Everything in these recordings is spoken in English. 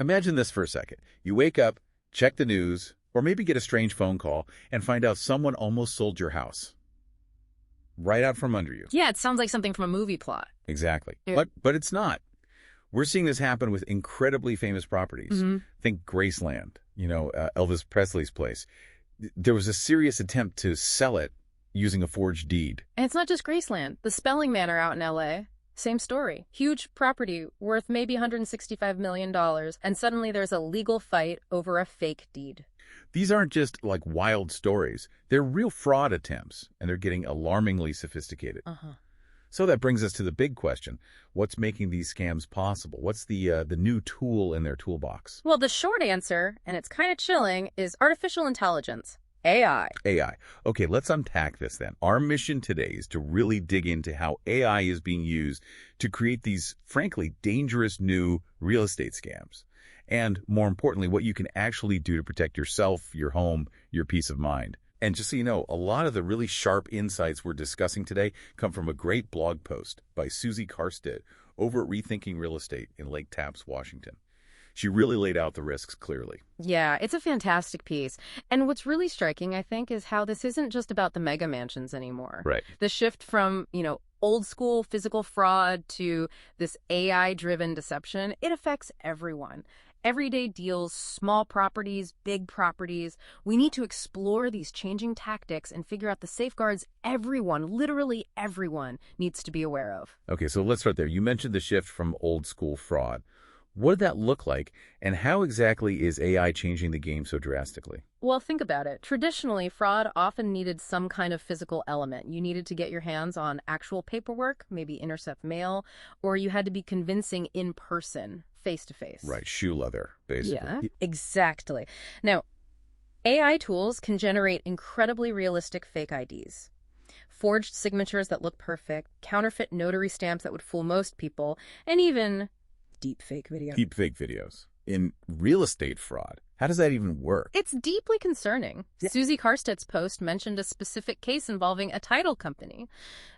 Imagine this for a second. You wake up, check the news, or maybe get a strange phone call and find out someone almost sold your house. Right out from under you. Yeah, it sounds like something from a movie plot. Exactly. Yeah. But it's not. We're seeing this happen with incredibly famous properties. Think Graceland, Elvis Presley's place. There was a serious attempt to sell it using a forged deed. And it's not just Graceland. The Spelling Manor out in L.A., same story. Huge property worth maybe $165 million, and suddenly there's a legal fight over a fake deed. These aren't just like wild stories. They're real fraud attempts, and they're getting alarmingly sophisticated. So that brings us to the big question. What's making these scams possible? What's the new tool in their toolbox? Well, the short answer, and it's kind of chilling, is artificial intelligence. AI. AI. Okay, let's unpack this then. Our mission today is to really dig into how AI is being used to create these, frankly, dangerous new real estate scams. And more importantly, what you can actually do to protect yourself, your home, your peace of mind. And just so you know, a lot of the really sharp insights we're discussing today come from a great blog post by Susie Karstedt over at Rethinking Real Estate in Lake Tapps, Washington. She really laid out the risks clearly. Yeah, it's a fantastic piece. And what's really striking, I think, is how this isn't just about the mega mansions anymore. Right. The shift from, old school physical fraud to this AI-driven deception, it affects everyone. Everyday deals, small properties, big properties. We need to explore these changing tactics and figure out the safeguards everyone, literally everyone, needs to be aware of. Okay, so let's start there. You mentioned the shift from old school fraud. What did that look like, and how exactly is AI changing the game so drastically? Well, think about it. Traditionally, fraud often needed some kind of physical element. You needed to get your hands on actual paperwork, maybe intercept mail, or you had to be convincing in person, face-to-face. Right, shoe leather, basically. Yeah, exactly. Now, AI tools can generate incredibly realistic fake IDs. Forged signatures that look perfect, counterfeit notary stamps that would fool most people, and even deepfake videos. Deepfake videos. In real estate fraud, how does that even work? It's deeply concerning. Yeah. Susie Karstedt's post mentioned a specific case involving a title company.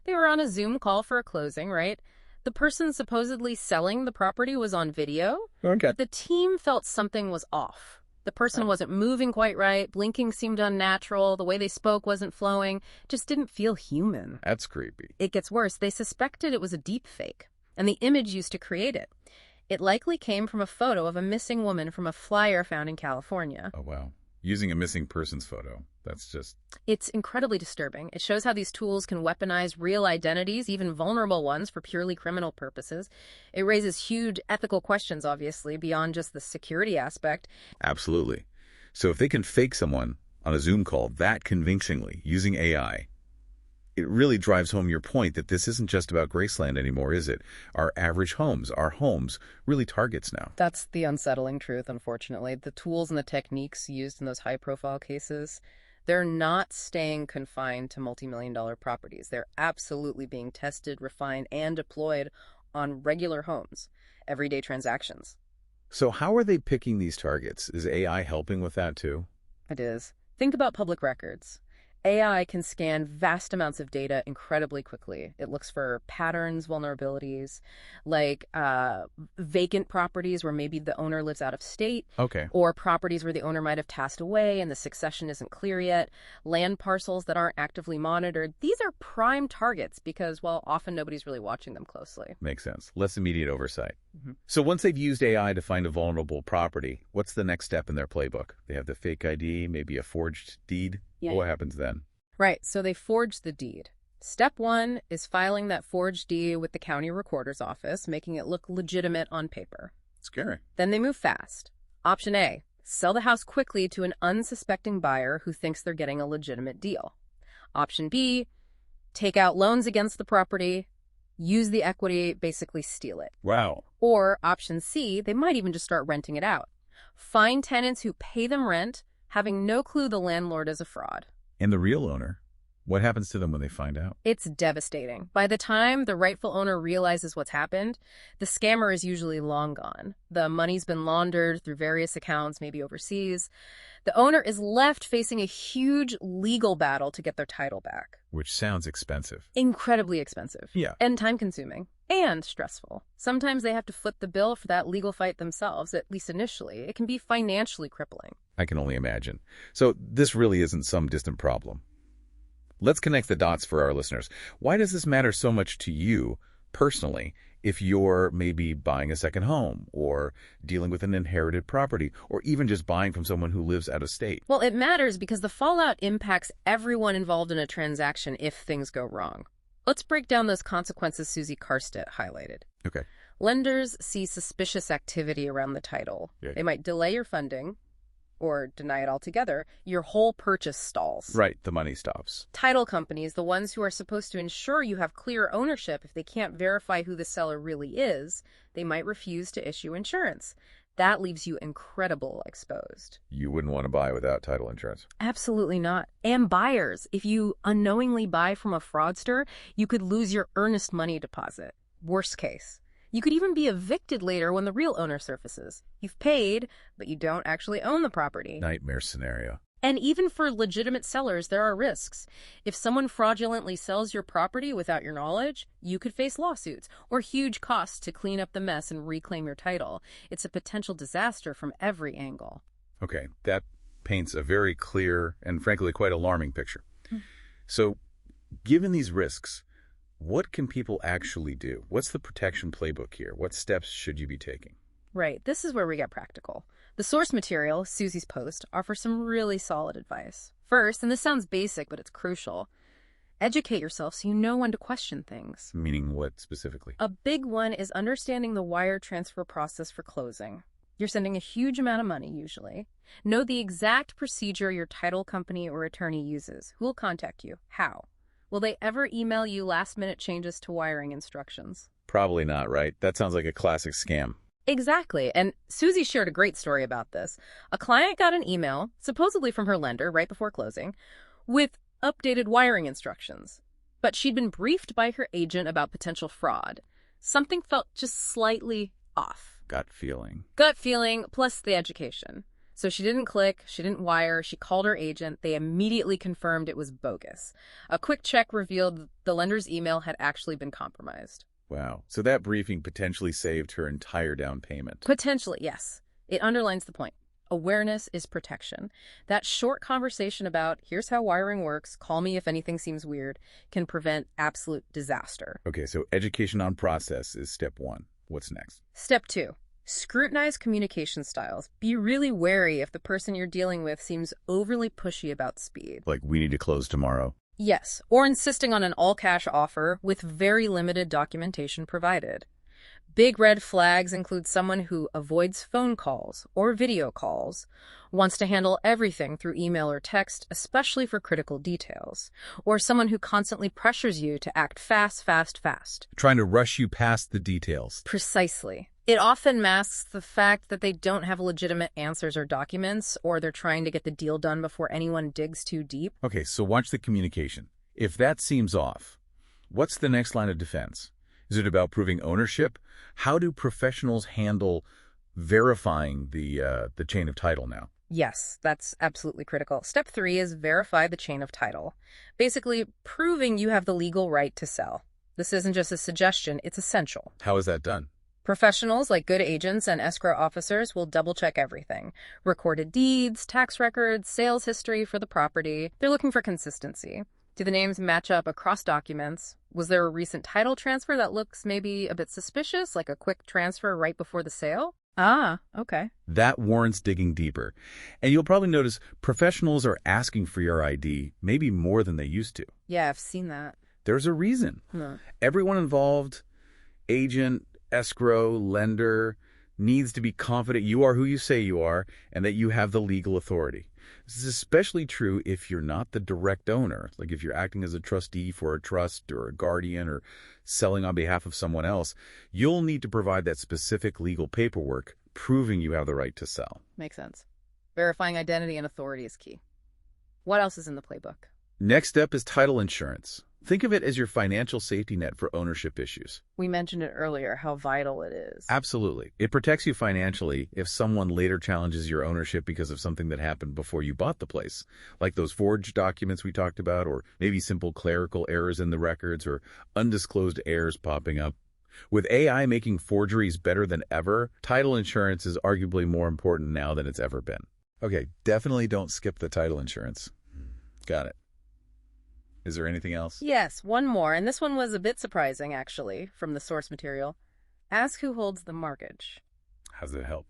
They were on a Zoom call for a closing, right? The person supposedly selling the property was on video. Okay. But the team felt something was off. The person wasn't moving quite right, blinking seemed unnatural, the way they spoke wasn't flowing, just didn't feel human. That's creepy. It gets worse. They suspected it was a deepfake, and the image used to create it. It likely came from a photo of a missing woman from a flyer found in California. Oh, wow. Using a missing person's photo. That's just... It's incredibly disturbing. It shows how these tools can weaponize real identities, even vulnerable ones, for purely criminal purposes. It raises huge ethical questions, obviously, beyond just the security aspect. Absolutely. So if they can fake someone on a Zoom call that convincingly using AI, it really drives home your point that this isn't just about Graceland anymore, is it? Our average homes, our homes, really targets now. That's the unsettling truth, unfortunately. The tools and the techniques used in those high-profile cases, they're not staying confined to multi-million-dollar properties. They're absolutely being tested, refined, and deployed on regular homes, everyday transactions. So how are they picking these targets? Is AI helping with that too? It is. Think about public records. AI can scan vast amounts of data incredibly quickly. It looks for patterns, vulnerabilities, like vacant properties where maybe the owner lives out of state. Okay. Or properties where the owner might have passed away and the succession isn't clear yet. Land parcels that aren't actively monitored. These are prime targets because, well, often nobody's really watching them closely. Makes sense. Less immediate oversight. So once they've used AI to find a vulnerable property, what's the next step in their playbook? They have the fake ID, maybe a forged deed. Yeah. What happens then? Right, so they forge the deed. Step one is filing that forged deed with the county recorder's office, making it look legitimate on paper. Scary. Then they move fast. Option A, sell the house quickly to an unsuspecting buyer who thinks they're getting a legitimate deal. Option B, take out loans against the property, use the equity, basically steal it. Wow. Or option C, they might even just start renting it out. Find tenants who pay them rent, having no clue the landlord is a fraud. And the real owner? What happens to them when they find out? It's devastating. By the time the rightful owner realizes what's happened, the scammer is usually long gone. The money's been laundered through various accounts, maybe overseas. The owner is left facing a huge legal battle to get their title back. Which sounds expensive. Incredibly expensive. Yeah. And time-consuming. and stressful. Sometimes they have to foot the bill for that legal fight themselves, at least initially. It can be financially crippling. I can only imagine. So this really isn't some distant problem. Let's connect the dots for our listeners. Why does this matter so much to you personally if you're maybe buying a second home or dealing with an inherited property or even just buying from someone who lives out of state? Well, it matters because the fallout impacts everyone involved in a transaction if things go wrong. Let's break down those consequences Susie Karstedt highlighted. Okay. Lenders see suspicious activity around the title. Yeah. They might delay your funding or deny it altogether. Your whole purchase stalls. Right, the money stops. Title companies, the ones who are supposed to ensure you have clear ownership, if they can't verify who the seller really is, they might refuse to issue insurance. That leaves you incredibly exposed. You wouldn't want to buy without title insurance. Absolutely not. And buyers, if you unknowingly buy from a fraudster, you could lose your earnest money deposit. Worst case. You could even be evicted later when the real owner surfaces. You've paid, but you don't actually own the property. Nightmare scenario. And even for legitimate sellers, there are risks. If someone fraudulently sells your property without your knowledge, you could face lawsuits or huge costs to clean up the mess and reclaim your title. It's a potential disaster from every angle. Okay, that paints a very clear and frankly quite alarming picture. So, given these risks, what can people actually do? What's the protection playbook here? What steps should you be taking? Right, this is where we get practical. The source material, Susie's post, offers some really solid advice. First, and this sounds basic, but it's crucial, educate yourself so you know when to question things. Meaning what specifically? A big one is understanding the wire transfer process for closing. You're sending a huge amount of money, usually. Know the exact procedure your title company or attorney uses. Who will contact you? How? Will they ever email you last-minute changes to wiring instructions? Probably not, right? That sounds like a classic scam. Exactly. And Susie shared a great story about this. A client got an email, supposedly from her lender right before closing, with updated wiring instructions. But she'd been briefed by her agent about potential fraud. Something felt just slightly off. Gut feeling. Gut feeling plus the education. So she didn't click, she didn't wire, she called her agent. They immediately confirmed it was bogus. A quick check revealed the lender's email had actually been compromised. Wow. So that briefing potentially saved her entire down payment. Potentially, yes. It underlines the point. Awareness is protection. That short conversation about, here's how wiring works, call me if anything seems weird, can prevent absolute disaster. Okay, so education on process is step one. What's next? Step 2. Scrutinize communication styles. Be really wary if the person you're dealing with seems overly pushy about speed. Like, we need to close tomorrow. Yes, or insisting on an all-cash offer with very limited documentation provided. Big red flags include someone who avoids phone calls or video calls, wants to handle everything through email or text, especially for critical details, or someone who constantly pressures you to act fast. Trying to rush you past the details. Precisely. It often masks the fact that they don't have legitimate answers or documents, or they're trying to get the deal done before anyone digs too deep. Okay, so watch the communication. If that seems off, what's the next line of defense? Is it about proving ownership? How do professionals handle verifying the chain of title now? Yes, that's absolutely critical. Step 3 is verify the chain of title. Basically, proving you have the legal right to sell. This isn't just a suggestion, it's essential. How is that done? Professionals like good agents and escrow officers will double-check everything. Recorded deeds, tax records, sales history for the property. They're looking for consistency. Do the names match up across documents? Was there a recent title transfer that looks maybe a bit suspicious, like a quick transfer right before the sale? Ah, okay. That warrants digging deeper. And you'll probably notice professionals are asking for your ID maybe more than they used to. Yeah, I've seen that. There's a reason. Everyone involved, agent, escrow, lender, needs to be confident you are who you say you are and that you have the legal authority. This is especially true if you're not the direct owner, like if you're acting as a trustee for a trust or a guardian or selling on behalf of someone else. You'll need to provide that specific legal paperwork proving you have the right to sell. Makes sense. Verifying identity and authority is key. What else is in the playbook? Next step is title insurance. Think of it as your financial safety net for ownership issues. We mentioned it earlier, how vital it is. Absolutely. It protects you financially if someone later challenges your ownership because of something that happened before you bought the place, like those forged documents we talked about, or maybe simple clerical errors in the records or undisclosed errors popping up. With AI making forgeries better than ever, title insurance is arguably more important now than it's ever been. Okay, definitely don't skip the title insurance. Got it. Is there anything else? Yes, one more, and this one was a bit surprising, actually, from the source material. Ask who holds the mortgage. How does it help?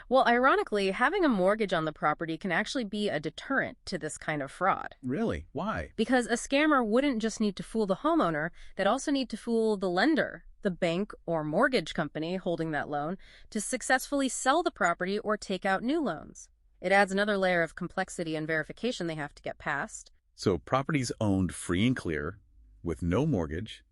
Well, ironically, having a mortgage on the property can actually be a deterrent to this kind of fraud. Really? Why? Because a scammer wouldn't just need to fool the homeowner, they'd also need to fool the lender, the bank or mortgage company holding that loan, to successfully sell the property or take out new loans. It adds another layer of complexity and verification they have to get past. So properties owned free and clear, with no mortgage,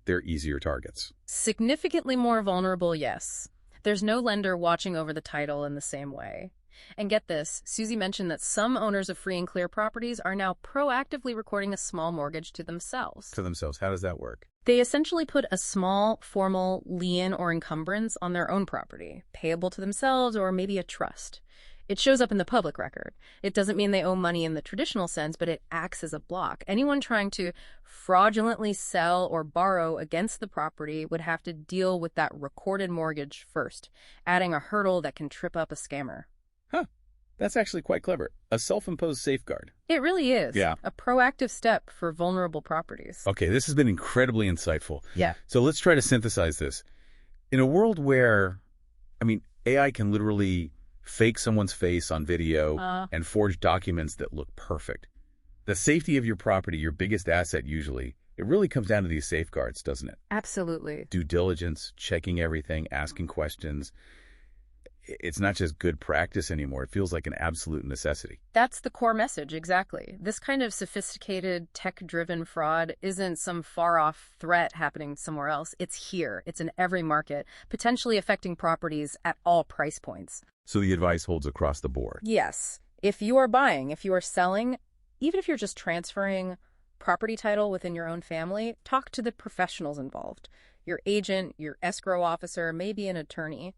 they're easier targets. Significantly more vulnerable, yes. There's no lender watching over the title in the same way. And get this, Susie mentioned that some owners of free and clear properties are now proactively recording a small mortgage to themselves. To themselves. How does that work? They essentially put a small, formal lien or encumbrance on their own property, payable to themselves or maybe a trust. It shows up in the public record. It doesn't mean they owe money in the traditional sense, but it acts as a block. Anyone trying to fraudulently sell or borrow against the property would have to deal with that recorded mortgage first, adding a hurdle that can trip up a scammer. Huh. That's actually quite clever. A self-imposed safeguard. It really is. Yeah. A proactive step for vulnerable properties. Okay, this has been incredibly insightful. Yeah. So let's try to synthesize this. In a world where, AI can literally fake someone's face on video and forge documents that look perfect. The safety of your property, your biggest asset usually, it really comes down to these safeguards, doesn't it? Absolutely. Due diligence, checking everything, asking questions. It's not just good practice anymore. It feels like an absolute necessity. That's the core message, exactly. This kind of sophisticated, tech-driven fraud isn't some far-off threat happening somewhere else. It's here. It's in every market, potentially affecting properties at all price points. So the advice holds across the board. Yes. If you are buying, if you are selling, even if you're just transferring property title within your own family, talk to the professionals involved. Your agent, your escrow officer, maybe an attorney.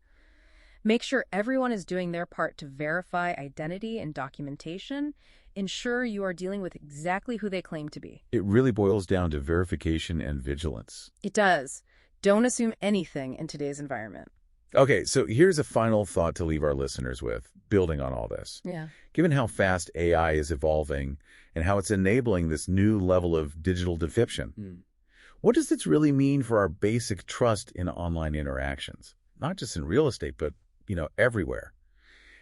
Make sure everyone is doing their part to verify identity and documentation. Ensure you are dealing with exactly who they claim to be. It really boils down to verification and vigilance. It does. Don't assume anything in today's environment. Okay, so here's a final thought to leave our listeners with, building on all this. Yeah. Given how fast AI is evolving and how it's enabling this new level of digital deception, what does this really mean for our basic trust in online interactions? Not just in real estate, but everywhere.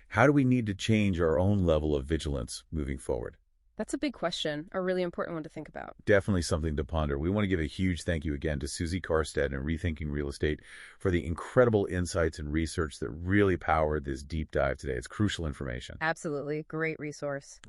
How do we need to change our own level of vigilance moving forward? That's a big question, a really important one to think about. Definitely something to ponder. We want to give a huge thank you again to Susie Karstead and Rethinking Real Estate for the incredible insights and research that really powered this deep dive today. It's crucial information. Absolutely. Great resource.